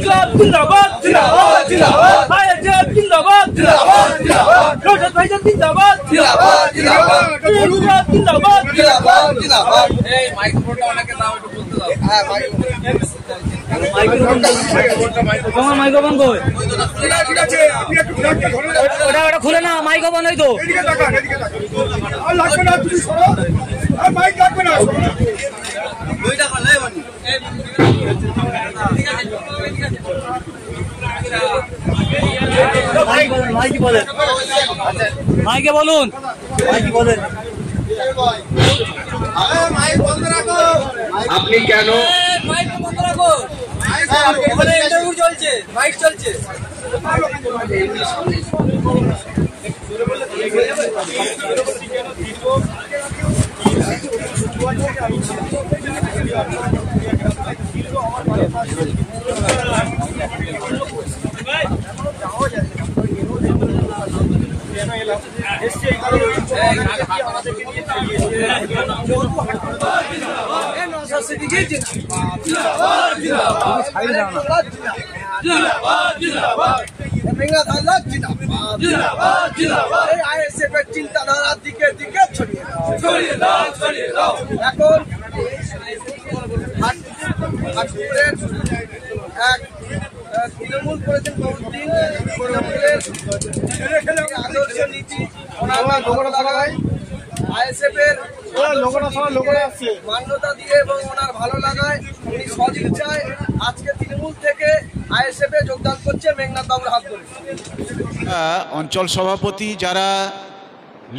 ইনকলাব জিন্দাবাদ জিন্দাবাদ জিন্দাবাদ আইএসএফ জিন্দাবাদ জিন্দাবাদ জিন্দাবাদ রশদ ভাইজান জিন্দাবাদ জিন্দাবাদ জিন্দাবাদ ইনকলাব জিন্দাবাদ জিন্দাবাদ জিন্দাবাদ এই মাইক্রোফোনটা ওনাকে দাও একটু বলতে দাও হ্যাঁ মাইক্রোফোন কই ঠিক আছে আপনি একটু ওটা খুলে না মাইক্রোফোন হই তো এদিকে তাকান আর লাগবে না তুমি সরো আর মাইক লাগবে না দুইটা কল নাই বানি মাইকে বলেন মাইকে বলুন মাইক বন্ধ রাখো আপনি কেন মাইক বন্ধ রাখো ওখানে ইন্টারভিউ চলছে মাইক চলছে চিন্তাধারার দিকে দিকে ছড়িয়ে দাও এখন এক তৃণমূল করেছেন বহুদিন তৃণমূলের আদর্শ নীতি আইএসএফ এর মান্যতা দিয়ে এবং ওনার ভালো লাগায় উনি সদিচ্ছায় আজকে তৃণমূল থেকে আইএসএফ এ যোগদান করছে মেঘনাথ বাবুর হাত ধরে। অঞ্চল সভাপতি যারা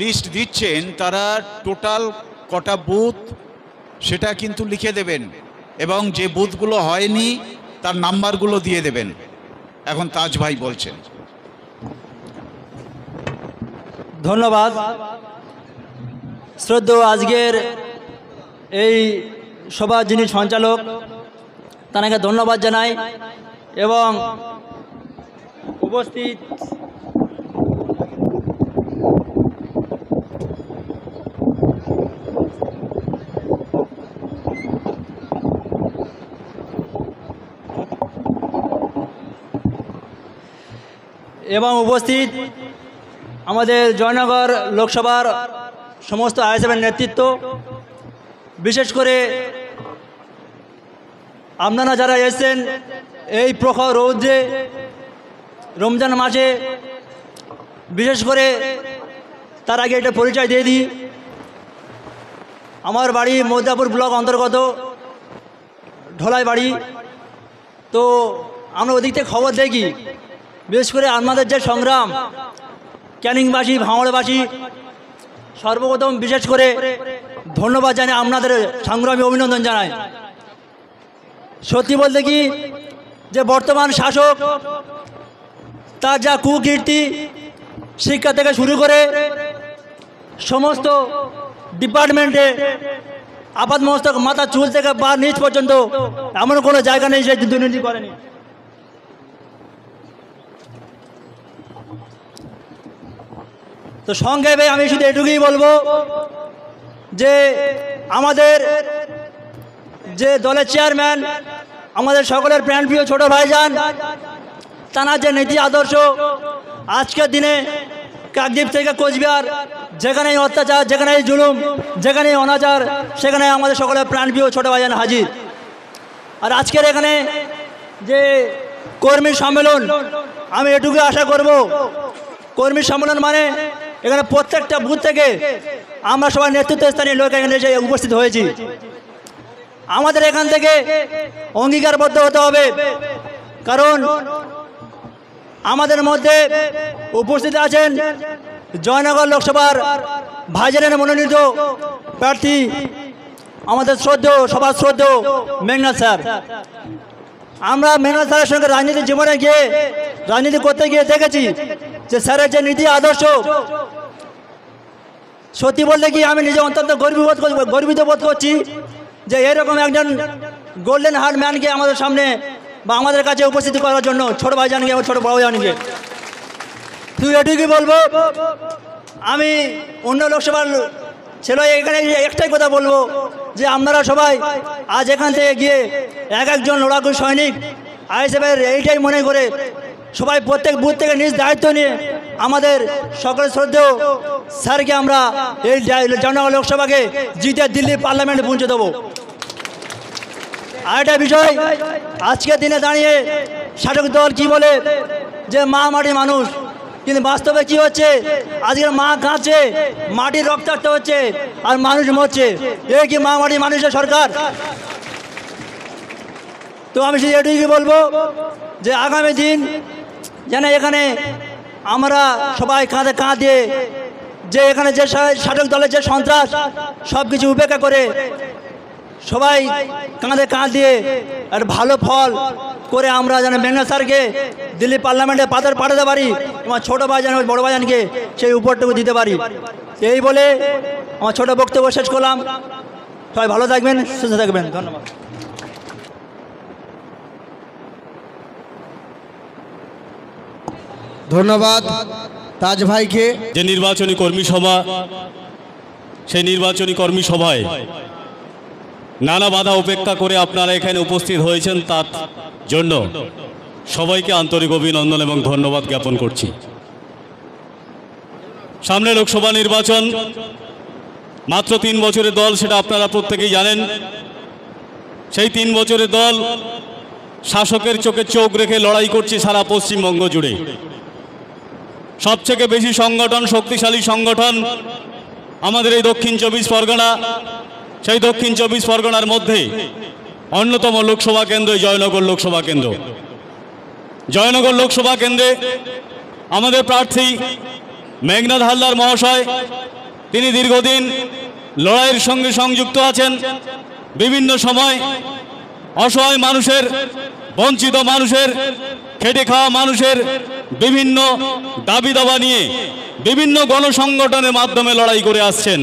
লিস্ট দিচ্ছেন তারা টোটাল কটা বুথ সেটা কিন্তু লিখে দেবেন এবং যে বুথগুলো হয়নি তার নাম্বারগুলো দিয়ে দেবেন। এখন তাজ ভাই বলছেন। ধন্যবাদ শ্রদ্ধেয় আজকের এই সভার যিনি সঞ্চালক তাকে ধন্যবাদ জানাই এবং উপস্থিত আমাদের জয়নগর লোকসভার সমস্ত আইএসএফের নেতৃত্ব, বিশেষ করে আপনারা যারা এসেছেন এই প্রখর রৌদ্রে রমজান মাসে, বিশেষ করে তার আগে এটা পরিচয় দিয়ে দিই। আমার বাড়ি মৌদাপুর ব্লক অন্তর্গত ঢোলাই বাড়ি। তো আমরা ওদিক থেকে খবর দেখি, বিশেষ করে আমাদের যে সংগ্রাম ক্যানিংবাসী ভাঙড়বাসী সর্বপ্রথম বিশেষ করে ধন্যবাদ জানাই, আপনাদের সংগ্রামী অভিনন্দন জানাই। সত্যি বলতে কি যে বর্তমান শাসক তার যা কুকীর্তি, শিক্ষা থেকে শুরু করে সমস্ত ডিপার্টমেন্টে আপাতমস্তক মাথা চুল থেকে পা নিচ পর্যন্ত এমন কোনো জায়গা নেই সে দুর্নীতি করেনি। তো সংক্ষেপে আমি শুধু এটুকুই বলবো যে আমাদের যে দলের চেয়ারম্যান, আমাদের সকলের প্রাণপ্রিয় ছোট ভাইজান, তার যে নীতি আদর্শ, আজকের দিনে কাকদ্বীপ থেকে কোচবিহার যেখানেই অত্যাচার, যেখানেই জুলুম, যেখানেই অনাচার, সেখানে আমাদের সকলের প্রাণপ্রিয় ছোট ভাইজান হাজির। আর আজকের এখানে যে কর্মী সম্মেলন, আমি এটুকু আশা করব, কর্মী সম্মেলন মানে এখানে প্রত্যেকটা বুথ থেকে আমরা সবাই নেতৃত্বস্থানীয় লোক এখানে এসে উপস্থিত হয়েছি। আমাদের এখান থেকে অঙ্গীকারবদ্ধ হতে হবে, কারণ আমাদের মধ্যে উপস্থিত আছেন জয়নগর লোকসভার ভাইজানের মনোনীত প্রার্থী আমাদের সবার শ্রদ্ধেয় মেঘনাথ স্যার। আমরা মেঘনাথ স্যারের সঙ্গে রাজনীতি জীবনে গিয়ে রাজনীতি করতে গিয়ে দেখেছি যে স্যারের যে নীতি আদর্শ, সত্যি বলতে কি আমি নিজে অত্যন্ত গর্বিত বোধ করছি যে এরকম একজন গোল্ডেন হার্ট ম্যানকে আমাদের সামনে বা আমাদের কাছে উপস্থিত করার জন্য, ছোট ভাইজানকে এবং ছোট ভাইজানকে। তুই এটুকুই বলবো, আমি অন্য লোকসভার ছেলে এখানে একটাই কথা বলবো যে আপনারা সবাই আজ এখান থেকে গিয়ে এক একজন লড়াকু সৈনিক আইএসএফের এইটাই মনে করে সবাই প্রত্যেক বুথ থেকে নিজ দায়িত্ব নিয়ে আমাদের সকলের শ্রদ্ধেয় স্যারকে আমরা এই জামনগর লোকসভাকে জিতে দিল্লি পার্লামেন্টে পৌঁছে দেবো। আর একটা বিষয়, আজকের দিনে দাঁড়িয়ে শাসক দল কি বলে যে মা মাটি মানুষ, কিন্তু বাস্তবে কি হচ্ছে, আজকের মা কাঁদছে, মাটির রক্তাক্ত হচ্ছে আর মানুষ মরছে। এ কি মা মাটি মানুষের সরকার? তো আমি শুধু এটুকুই বলবো যে আগামী দিন যেন এখানে আমরা সবাই কাঁধে কাঁধ দিয়ে যে এখানে যে শাসক দলের যে সন্ত্রাস সব কিছু উপেক্ষা করে সবাই কাঁধে কাঁধ দিয়ে আর ভালো ফল করে আমরা যেন মেঘনা স্যারকে দিল্লি পার্লামেন্টে পাঠাতে পারি, আমার ছোটো ভাইজান বড় ভাইজানকে সেই উপরটুকু দিতে পারি। এই বলে আমার ছোটো বক্তব্য শেষ করলাম। সবাই ভালো থাকবেন, সুস্থ থাকবেন, ধন্যবাদ। ধন্যবাদ তাজ ভাইকে। যে নির্বাচনী কর্মী সভা, সেই নির্বাচনী কর্মী সভায় নানা বাধা উপেক্ষা করে আপনারা এখানে উপস্থিত হয়েছেন, তার জন্য সবাইকে আন্তরিক অভিনন্দন এবং ধন্যবাদ জ্ঞাপন করছি। সামনে লোকসভা নির্বাচন, মাত্র 3 বছরের দল, সেটা আপনারা প্রত্যেকেই জানেন। সেই 3 বছরের দল শাসকের চোখে চোখ রেখে লড়াই করছে সারা পশ্চিমবঙ্গ জুড়ে। সবথেকে বেশি সংগঠন, শক্তিশালী সংগঠন আমাদের এই দক্ষিণ 24 পরগনা। সেই দক্ষিণ 24 পরগনার মধ্যে অন্যতম লোকসভা কেন্দ্র জয়নগর লোকসভা কেন্দ্র। জয়নগর লোকসভা কেন্দ্রে আমাদের প্রার্থী মেঘনাদ হালদার মহাশয়, তিনি দীর্ঘদিন লড়াইয়ের সঙ্গে সংযুক্ত আছেন। বিভিন্ন সময় অসহায় মানুষের, বঞ্চিত মানুষের, খেটে খাওয়া মানুষের বিভিন্ন দাবি দাবা নিয়ে বিভিন্ন গণসংগঠনের মাধ্যমে লড়াই করে আসছেন।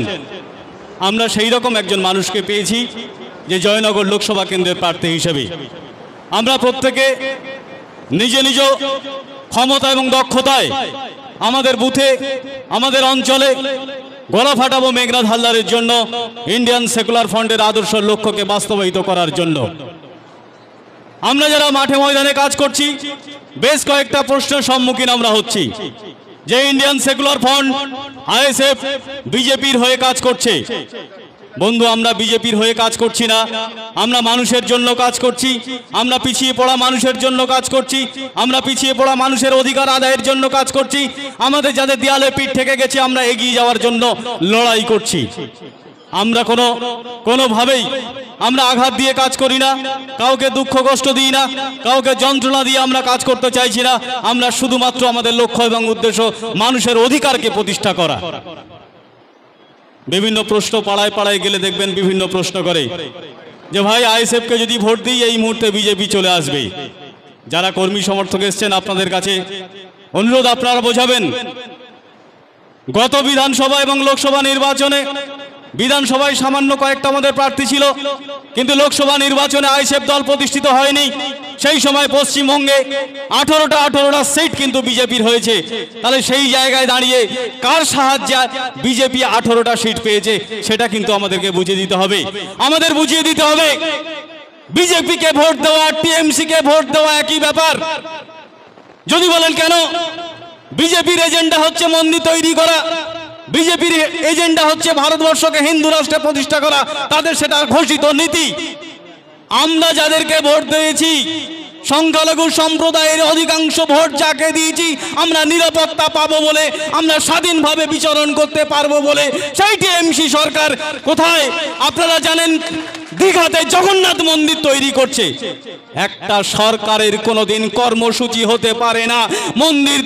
আমরা সেই রকম একজন মানুষকে পেয়েছি যে জয়নগর লোকসভা কেন্দ্রের প্রার্থী হিসেবে আমরা প্রত্যেকে নিজ নিজ ক্ষমতা এবং দক্ষতায় আমাদের বুথে, আমাদের অঞ্চলে গলা ফাটাবো মেঘনাদ হালদারের জন্য, ইন্ডিয়ান সেকুলার ফ্রন্টের আদর্শ লক্ষ্যকে বাস্তবায়িত করার জন্য। আমরা যারা মাঠে ময়দানে কাজ করছি, বেশ কয়েকটা প্রশ্নের সম্মুখীন আমরা হচ্ছি যে ইন্ডিয়ান সেকুলার ফ্রন্ট, আইএসএফ বিজেপির হয়ে কাজ করছে। বন্ধু, আমরা বিজেপির হয়ে কাজ করছি না, আমরা মানুষের জন্য কাজ করছি। আমরা পিছিয়ে পড়া মানুষের জন্য কাজ করছি, আমরা পিছিয়ে পড়া মানুষের অধিকার আদায়ের জন্য কাজ করছি। আমাদের যাদের দেয়ালে পিঠ থেকে গেছে, আমরা এগিয়ে যাওয়ার জন্য লড়াই করছি। আমরা কোনোভাবেই আমরা আঘাত দিয়ে কাজ করি না, কাউকে দুঃখ কষ্ট দিই না, কাউকে যন্ত্রণা দিয়ে আমরা কাজ করতে চাইছি না। আমরা শুধুমাত্র আমাদের লক্ষ্য এবং উদ্দেশ্য মানুষের অধিকারকে প্রতিষ্ঠা করা। বিভিন্ন প্রশ্ন পাড়ায় পাড়ায় গেলে দেখবেন বিভিন্ন প্রশ্ন করে যে ভাই আইএসএফকে যদি ভোট দিই এই মুহূর্তে বিজেপি চলে আসবে। যারা কর্মী সমর্থক এসছেন, আপনাদের কাছে অনুরোধ, আপনারা বোঝাবেন গত বিধানসভা এবং লোকসভা নির্বাচনে বিধানসভায় সামান্য কয়েকটা আমাদের প্রার্থী ছিল, কিন্তু লোকসভা নির্বাচনে আইএসএফ দল প্রতিষ্ঠিত হয়নি। সেই সময় পশ্চিমবঙ্গে 18টা সিট কিন্তু বিজেপির হয়েছে। তাহলে সেই জায়গায় দাঁড়িয়ে কার সাহায্যে বিজেপি 18টা সিট পেয়েছে সেটা কিন্তু আমাদেরকে বুঝিয়ে দিতে হবে। আমাদের বুঝিয়ে দিতে হবে বিজেপিকে ভোট দেওয়া, টিএমসিকে ভোট দেওয়া একই ব্যাপার। যদি বলেন কেন, বিজেপির এজেন্ডা হচ্ছে মন্দির তৈরি করা, বিজেপির এজেন্ডা হচ্ছে ভারতবর্ষকে হিন্দু রাষ্ট্রে প্রতিষ্ঠা করা, তাদের সেটা ঘোষিত নীতি। আমরা যাদেরকে ভোট দিয়েছি, সংখ্যালঘু সম্প্রদায়ের অধিকাংশ ভোট যাকে দিয়েছি, আমরা নিরাপত্তা পাবো বলে, আমরা স্বাধীনভাবে বিচরণ করতে পারবো বলে। সেই টিএমসি সরকার কোথায় আপনারা জানেন, দীঘাতে জগন্নাথ মন্দির তৈরি করছে। একটা সরকারের কোনোদিন কর্মসূচি হতে পারে না মন্দির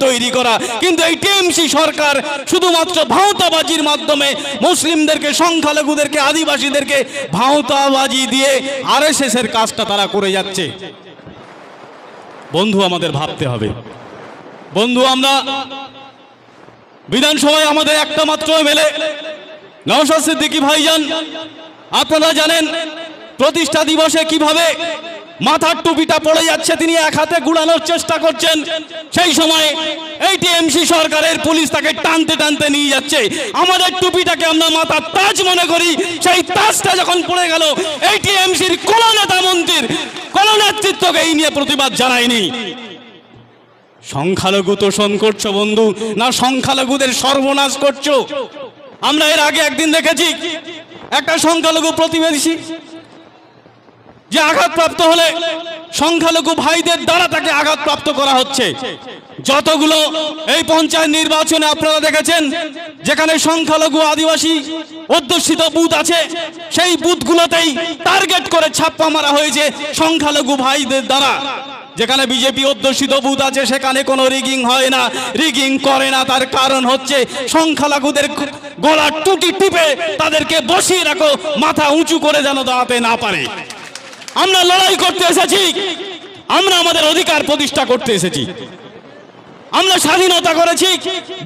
তৈরি করা, কিন্তু এই টিএমসি সরকার শুধুমাত্র ভাওতাবাজির মাধ্যমে মুসলিমদেরকে, সংখ্যালঘুদেরকে, আদিবাসীদেরকে ভাওতাবাজি দিয়ে আরএসএস এর কাজটা তারা করে যাচ্ছে। বন্ধু, আমাদের ভাবতে হবে। বন্ধু, আমরা বিধানসভায় আমাদের একটা মাত্র এমএলএ নওশাদ সিদ্দিকী ভাইজান, আপনারা জানেন প্রতিষ্ঠা দিবসে কিভাবে মাথার টুপিটা পড়ে যাচ্ছে, তিনি এক হাতে গুড়ানোর চেষ্টা করছেন। সেই সময় এই টিএমসি সরকারের পুলিশ তাকে টানতে টানতে নিয়ে যাচ্ছে। আমাদের টুপিটাকে আমরা মাথার তাজ মনে করি, সেই তাজটা যখন পড়ে গেল, এই টিএমসির কোন নেতা মন্ত্রীর কোন নেতৃত্বকে এই নিয়ে প্রতিবাদ জানায়নি। সংখ্যালঘু তোষণ করছো বন্ধু, না সংখ্যালঘুদের সর্বনাশ করছো? আমরা এর আগে একদিন দেখেছি একটা সংখ্যালঘু প্রতিবেশী যে আঘাতপ্রাপ্ত হলে সংখ্যালঘু ভাইদের দ্বারা তাকে আঘাতপ্রাপ্ত করা হচ্ছে। যতগুলো এই পঞ্চায়েত নির্বাচনে আপনারা দেখেছেন যেখানে সংখ্যালঘু আদিবাসী অধ্যুষিত বুথ আছে, সেই বুথগুলোতেই টার্গেট করে ছাপ্পা মারা হয়েছে সংখ্যালঘু ভাইদের দ্বারা। যেখানে বিজেপি অধ্যুষিত বুথ আছে সেখানে কোনো রিগিং হয় না, রিগিং করে না। তার কারণ হচ্ছে সংখ্যালঘুদের গলার টুটি টিপে তাদেরকে বসিয়ে রাখো, মাথা উঁচু করে যেন দাঁড়াতে না পারে। আমরা লড়াই করতে এসেছি, আমরা আমাদের অধিকার প্রতিষ্ঠা করতে এসেছি। আমরা স্বাধীনতা করেছি,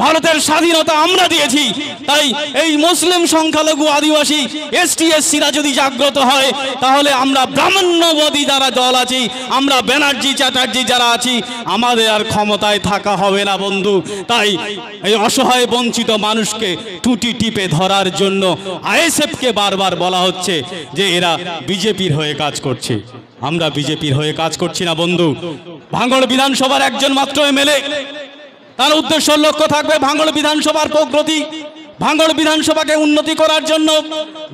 ভারতের স্বাধীনতা আমরা দিয়েছি। তাই এই মুসলিম সংখ্যালঘু আদিবাসী এসটি এসসিরা যদি জাগ্রত হয়, তাহলে আমরা ব্রাহ্মণ্যবাদী যারা দল আছি, আমরা ব্যানার্জি চ্যাটার্জি যারা আছি, আমাদের আর ক্ষমতায় থাকা হবে না বন্ধু। তাই এই অসহায় বঞ্চিত মানুষকে টুটি টিপে ধরার জন্য আইএসএফকে বারবার বলা হচ্ছে যে এরা বিজেপির হয়ে কাজ করছে। আমরা বিজেপির হয়ে কাজ করছি না বন্ধু। ভাঙড় বিধানসভার একজন মাত্র এমএলএ, তার উদ্দেশ্য লক্ষ্য থাকবে ভাঙড় বিধানসভার প্রগতি, ভাঙড় বিধানসভাকে উন্নতি করার জন্য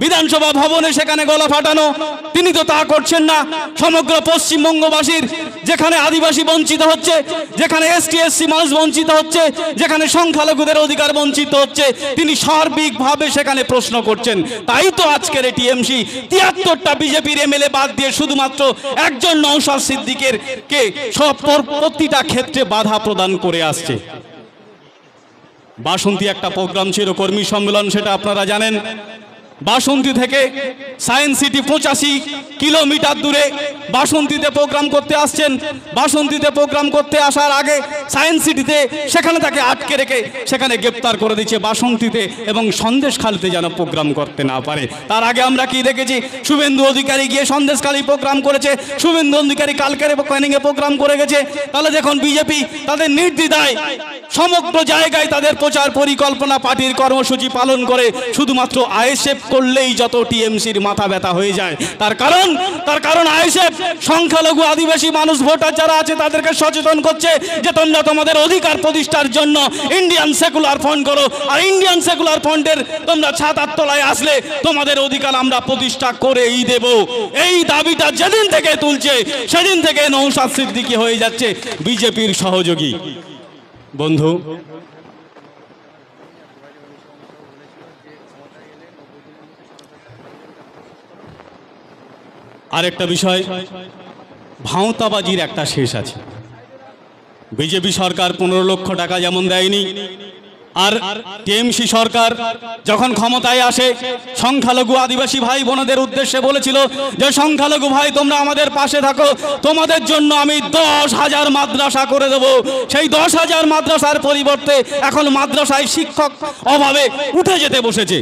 বিধানসভা ভবনে সেখানে গলা ফাটানো। তিনি তো তা করছেন না। সমগ্র পশ্চিমবঙ্গবাসীর যেখানে আদিবাসী বঞ্চিত হচ্ছে, যেখানে এসটি এসসি মানুষ বঞ্চিত হচ্ছে, যেখানে সংখ্যালঘুদের অধিকার বঞ্চিত হচ্ছে, তিনি সার্বিকভাবে সেখানে প্রশ্ন করছেন। তাই তো আজকের এই টিএমসি ৭৩টা বিজেপির এমএলএ বাদ দিয়ে শুধুমাত্র একজন নওশাদ সিদ্দিকের কে সব প্রতিটা ক্ষেত্রে বাধা প্রদান করে আসছে। বাসন্তী একটা প্রোগ্রাম ছিল, কর্মী সম্মেলন, সেটা আপনারা জানেন। বাসন্তী থেকে সায়েন্স সিটি 85 কিলোমিটার দূরে বাসন্তীতে প্রোগ্রাম করতে আসছেন। বাসন্তীতে প্রোগ্রাম করতে আসার আগে সায়েন্স সিটিতে সেখানে তাকে আটকে রেখে সেখানে গ্রেপ্তার করে দিচ্ছে বাসন্তীতে, এবং সন্দেশখালীতে যেন প্রোগ্রাম করতে না পারে। তার আগে আমরা কি দেখেছি, শুভেন্দু অধিকারী গিয়ে সন্দেশখালী প্রোগ্রাম করেছে, শুভেন্দু অধিকারী কালকের ক্যানিংয়ে প্রোগ্রাম করে গেছে। তাহলে দেখুন বিজেপি তাদের নির্দ্বিধায় সমগ্র জায়গায় তাদের প্রচার পরিকল্পনা, পার্টির কর্মসূচি পালন করে। শুধুমাত্র আইএসএফ করলেই যত টিএমসির মাথা ব্যথা হয়ে যায়। তার কারণ আইএসএফ সংখ্যালঘু আদিবাসী মানুষ ভোটার যারা আছে তাদেরকে সচেতন করছে যে তোমরা তোমাদের অধিকার প্রতিষ্ঠার জন্য ইন্ডিয়ান সেকুলার ফ্রন্ট করো, আর ইন্ডিয়ান সেকুলার ফ্রন্টের তোমরা ছাতার তলায় আসলে তোমাদের অধিকার আমরা প্রতিষ্ঠা করেই দেব। এই দাবিটা যেদিন থেকে তুলছে সেদিন থেকে নওশাদ সিদ্দিকী হয়ে যাচ্ছে বিজেপির সহযোগী। বন্ধু, আরেকটা বিষয়, ভাঁওতাবাজির একটা শেষ আছে। বিজেপি সরকার 15 লক্ষ টাকা যেমন দেয়নি, আর টিএমসি সরকার যখন ক্ষমতায় আসে সংখ্যালঘু আদিবাসী ভাই বোনদের উদ্দেশ্যে বলেছিল যে সংখ্যালঘু ভাই তোমরা আমাদের পাশে থাকো, তোমাদের জন্য আমি 10,000 মাদ্রাসা করে দেব। সেই 10,000 মাদ্রাসার পরিবর্তে এখন মাদ্রাসায় শিক্ষক অভাবে উঠে যেতে বসেছে।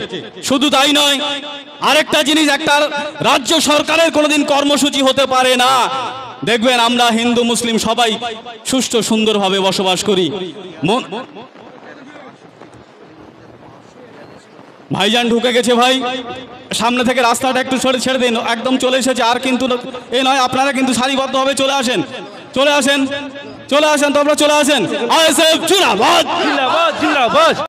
শুধু তাই নয়, আরেকটা জিনিস, একটা রাজ্য সরকারের কোনোদিন কর্মসূচি হতে পারে না। দেখবেন আমরা হিন্দু মুসলিম সবাই সুষ্ঠু সুন্দরভাবে বসবাস করি। ভাইজান ঢুকে গেছে ভাই, সামনে থেকে রাস্তাটা একটু ছেড়ে দিন, একদম চলে এসেছে। আর কিন্তু এ নয়, আপনারা কিন্তু সারিবদ্ধভাবে চলে আসেন, তোমরা চলে আসেন। আইএসএফ জিন্দাবাদ, জিন্দাবাদ, জিন্দাবাদ।